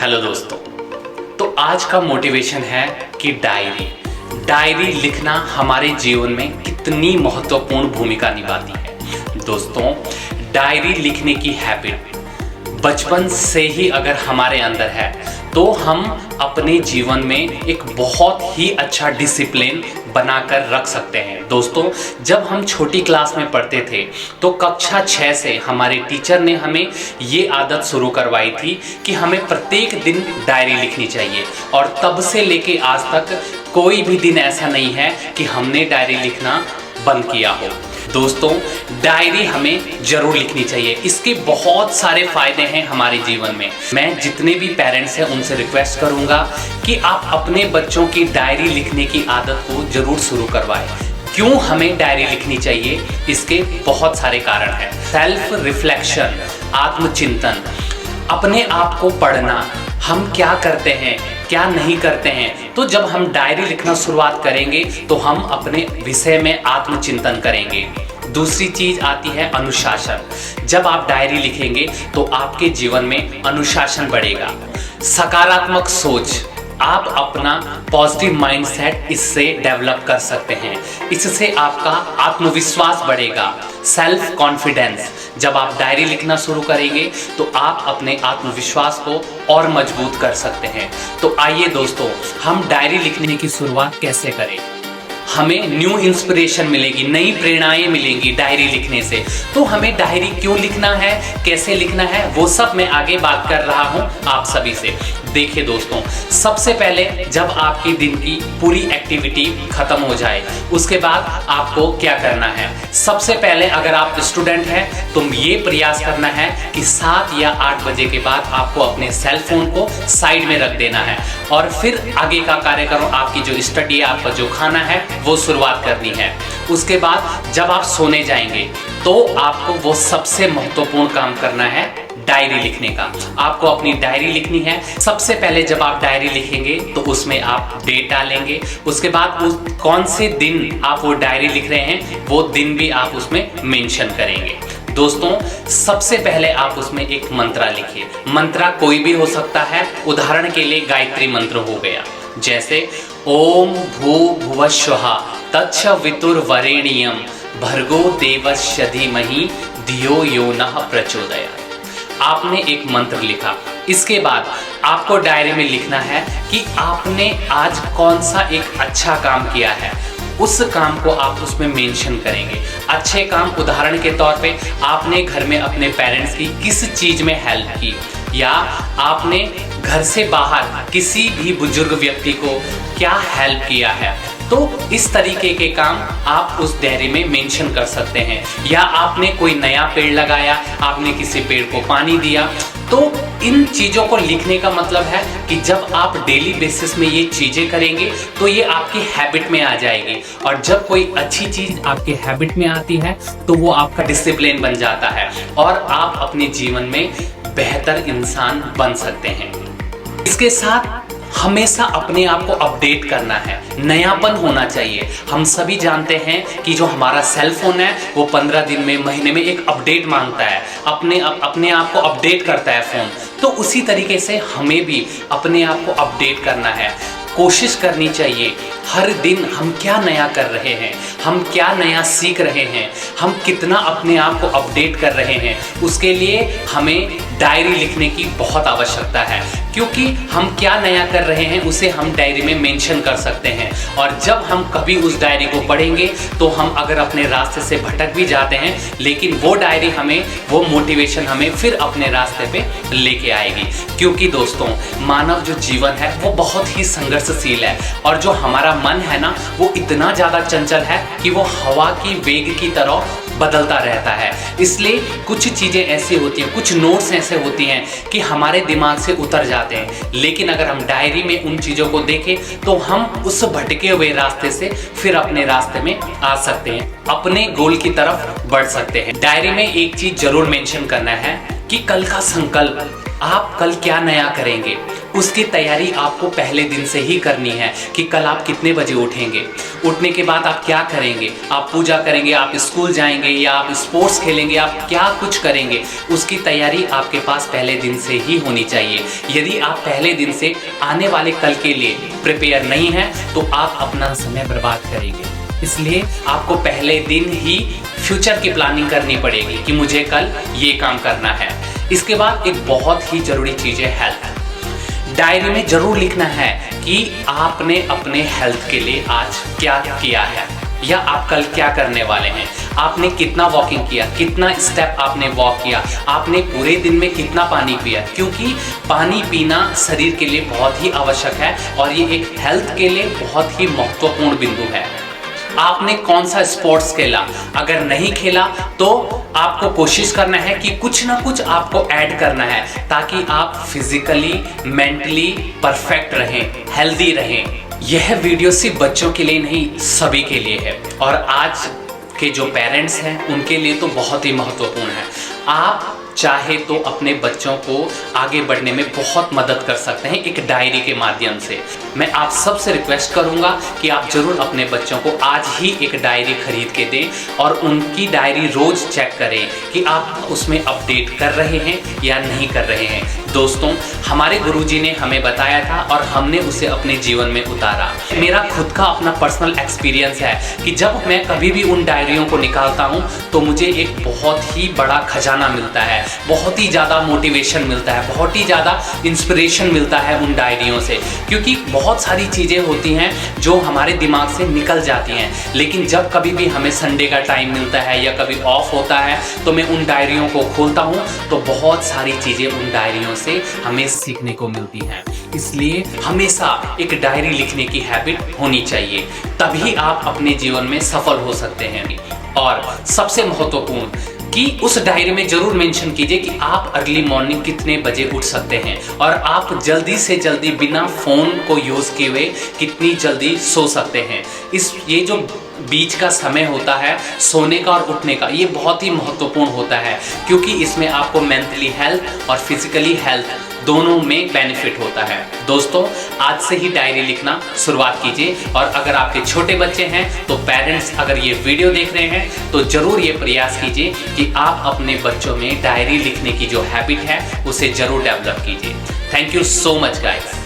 Hello दोस्तों। तो आज का मोटिवेशन है कि डायरी लिखना हमारे जीवन में कितनी महत्वपूर्ण भूमिका निभाती है। दोस्तों, डायरी लिखने की हैबिट बचपन से ही अगर हमारे अंदर है तो हम अपने जीवन में एक बहुत ही अच्छा डिसिप्लिन बनाकर रख सकते हैं। दोस्तों, जब हम छोटी क्लास में पढ़ते थे तो कक्षा 6 से हमारे टीचर ने हमें ये आदत शुरू करवाई थी कि हमें प्रत्येक दिन डायरी लिखनी चाहिए, और तब से लेके आज तक कोई भी दिन ऐसा नहीं है कि हमने डायरी लिखना बंद किया हो। दोस्तों, डायरी हमें जरूर लिखनी चाहिए। इसके बहुत सारे फायदे हैं हमारे जीवन में। मैं जितने भी पेरेंट्स हैं उनसे रिक्वेस्ट करूंगा कि आप अपने बच्चों की डायरी लिखने की आदत को जरूर शुरू करवाएं। क्यों हमें डायरी लिखनी चाहिए? इसके बहुत सारे कारण हैं। सेल्फ रिफ्लेक्शन, आत्मचिंतन, अपने आप को पढ़ना, हम क्या करते हैं क्या नहीं करते हैं। तो जब हम डायरी लिखना शुरुआत करेंगे तो हम अपने विषय में आत्मचिंतन करेंगे। दूसरी चीज आती है अनुशासन। जब आप डायरी लिखेंगे तो आपके जीवन में अनुशासन बढ़ेगा। सकारात्मक सोच, आप अपना पॉजिटिव माइंडसेट इससे डेवलप कर सकते हैं। इससे आपका आत्मविश्वास बढ़ेगा। सेल्फ कॉन्फिडेंस, जब आप डायरी लिखना शुरू करेंगे तो आप अपने आत्मविश्वास को और मजबूत कर सकते हैं। तो आइए दोस्तों, हम डायरी लिखने की शुरुआत कैसे करें। हमें न्यू इंस्पिरेशन मिलेगी, नई प्रेरणाएं मिलेंगी डायरी लिखने से। तो हमें डायरी क्यों लिखना है, कैसे लिखना है, वो सब मैं आगे बात कर रहा हूं आप सभी से। देखिए दोस्तों, सबसे पहले जब आपकी दिन की पूरी एक्टिविटी खत्म हो जाए उसके बाद आपको क्या करना है। सबसे पहले अगर आप स्टूडेंट हैं तो ये प्रयास करना है कि 7 या 8 बजे के बाद आपको अपने सेल फोन को साइड में रख देना है, और फिर आगे का कार्यक्रम, आपकी जो स्टडी है, आपका जो खाना है, वो शुरुआत करनी है। उसके बाद जब आप सोने जाएंगे तो आपको वो सबसे महत्वपूर्ण काम करना है, डायरी लिखने का। आपको अपनी डायरी लिखनी है। सबसे पहले जब आप डायरी लिखेंगे तो उसमें आप डेट डालेंगे। उसके बाद उस कौन से दिन आप वो डायरी लिख रहे हैं वो दिन भी आप उसमें मेंशन करेंगे। दोस्तों, सबसे पहले आप उसमें एक मंत्रा लिखिए। मंत्रा कोई भी हो सकता है। उदाहरण के लिए गायत्री मंत्र हो गया, जैसे ओम भूर्भुवः स्वः तत्सवितुर्वरेण्यं भर्गो देवस्य धीमहि धियो यो नः प्रचोदयात्। आपने एक मंत्र लिखा। इसके बाद आपको डायरी में लिखना है कि आपने आज कौन सा एक अच्छा काम किया है। उस काम को आप उसमें मेंशन करेंगे। अच्छे काम, उदाहरण के तौर पे आपने घर में अपने पेरेंट्स की किस चीज में हेल्प की, या आपने घर से बाहर किसी भी बुजुर्ग व्यक्ति को क्या हेल्प किया है। तो इस तरीके के काम आप उस डायरी में मेंशन कर सकते हैं। या आपने कोई नया पेड़ लगाया, आपने किसी पेड़ को पानी दिया। तो इन चीज़ों को लिखने का मतलब है कि जब आप डेली बेसिस में ये चीज़ें करेंगे तो ये आपकी हैबिट में आ जाएगी, और जब कोई अच्छी चीज़ आपके हैबिट में आती है तो वो आपका डिसिप्लिन बन जाता है और आप अपने जीवन में बेहतर इंसान बन सकते हैं। इसके साथ हमेशा अपने आप को अपडेट करना है, नयापन होना चाहिए। हम सभी जानते हैं कि जो हमारा सेल फोन है वो 15 दिन में, महीने में एक अपडेट मांगता है, अपने आप को अपडेट करता है फोन। तो उसी तरीके से हमें भी अपने आप को अपडेट करना है। कोशिश करनी चाहिए हर दिन हम क्या नया कर रहे हैं, हम क्या नया सीख रहे हैं, हम कितना अपने आप को अपडेट कर रहे हैं। उसके लिए हमें डायरी लिखने की बहुत आवश्यकता है, क्योंकि हम क्या नया कर रहे हैं उसे हम डायरी में मेंशन कर सकते हैं। और जब हम कभी उस डायरी को पढ़ेंगे तो हम अगर अपने रास्ते से भटक भी जाते हैं, लेकिन वो डायरी हमें, वो मोटिवेशन हमें फिर अपने रास्ते पे लेके आएगी। क्योंकि दोस्तों, मानव जो जीवन है वो बहुत ही संघर्षशील है, और जो हमारा मन है ना वो इतना ज़्यादा चंचल है कि वो हवा की वेग की तरह बदलता रहता है। इसलिए कुछ चीज़ें ऐसी होती हैं, कुछ नोट्स ऐसे होती हैं कि हमारे दिमाग से उतर जाते हैं, लेकिन अगर हम डायरी में उन चीज़ों को देखें तो हम उस भटके हुए रास्ते से फिर अपने रास्ते में आ सकते हैं, अपने गोल की तरफ बढ़ सकते हैं। डायरी में एक चीज़ जरूर मेंशन करना है कि कल का संकल्प, आप कल क्या नया करेंगे। उसकी तैयारी आपको पहले दिन से ही करनी है कि कल आप कितने बजे उठेंगे, उठने के बाद आप क्या करेंगे, आप पूजा करेंगे, आप स्कूल जाएंगे या आप स्पोर्ट्स खेलेंगे, आप क्या कुछ करेंगे, उसकी तैयारी आपके पास पहले दिन से ही होनी चाहिए। यदि आप पहले दिन से आने वाले कल के लिए प्रिपेयर नहीं हैं तो आप अपना समय बर्बाद करेंगे। इसलिए आपको पहले दिन ही फ्यूचर की प्लानिंग करनी पड़ेगी कि मुझे कल ये काम करना है। इसके बाद एक बहुत ही जरूरी चीज़ है हेल्थ। डायरी में जरूर लिखना है कि आपने अपने हेल्थ के लिए आज क्या किया है या आप कल क्या करने वाले हैं। आपने कितना वॉकिंग किया, कितना स्टेप आपने वॉक किया, आपने पूरे दिन में कितना पानी पिया, क्योंकि पानी पीना शरीर के लिए बहुत ही आवश्यक है और ये एक हेल्थ के लिए बहुत ही महत्वपूर्ण बिंदु है। आपने कौन सा स्पोर्ट्स खेला, अगर नहीं खेला तो आपको कोशिश करना है कि कुछ ना कुछ आपको ऐड करना है ताकि आप फिजिकली मेंटली परफेक्ट रहें, हेल्दी रहें। यह वीडियो सिर्फ बच्चों के लिए नहीं, सभी के लिए है और आज के जो पेरेंट्स हैं उनके लिए तो बहुत ही महत्वपूर्ण है। आप चाहे तो अपने बच्चों को आगे बढ़ने में बहुत मदद कर सकते हैं एक डायरी के माध्यम से। मैं आप सबसे रिक्वेस्ट करूंगा कि आप जरूर अपने बच्चों को आज ही एक डायरी खरीद के दें और उनकी डायरी रोज चेक करें कि आप उसमें अपडेट कर रहे हैं या नहीं कर रहे हैं। दोस्तों, हमारे गुरुजी ने हमें बताया था और हमने उसे अपने जीवन में उतारा। मेरा खुद का अपना पर्सनल एक्सपीरियंस है कि जब मैं कभी भी उन डायरियों को निकालता हूं तो मुझे एक बहुत ही बड़ा खजाना मिलता है, बहुत ही ज़्यादा मोटिवेशन मिलता है, बहुत ही ज़्यादा इंस्पिरेशन मिलता है उन डायरियों से। क्योंकि बहुत सारी चीज़ें होती हैं जो हमारे दिमाग से निकल जाती हैं, लेकिन जब कभी भी हमें संडे का टाइम मिलता है या कभी ऑफ होता है तो मैं उन डायरियों को खोलता हूँ तो बहुत सारी चीज़ें उन डायरियों से हमें सीखने को मिलती हैं। इसलिए हमेशा एक डायरी लिखने की हैबिट होनी चाहिए, तभी आप अपने जीवन में सफल हो सकते हैं। और सबसे महत्वपूर्ण कि उस डायरी में जरूर मेंशन कीजिए कि आप अर्ली मॉर्निंग कितने बजे उठ सकते हैं और आप जल्दी से जल्दी बिना फोन को यूज किए हुए कितनी जल्दी सो सकते हैं। ये जो बीच का समय होता है सोने का और उठने का, ये बहुत ही महत्वपूर्ण होता है क्योंकि इसमें आपको मेंटली हेल्थ और फिजिकली हेल्थ दोनों में बेनिफिट होता है। दोस्तों, आज से ही डायरी लिखना शुरुआत कीजिए और अगर आपके छोटे बच्चे हैं तो पेरेंट्स अगर ये वीडियो देख रहे हैं तो जरूर ये प्रयास कीजिए कि आप अपने बच्चों में डायरी लिखने की जो हैबिट है उसे जरूर डेवलप कीजिए। Thank you so much guys.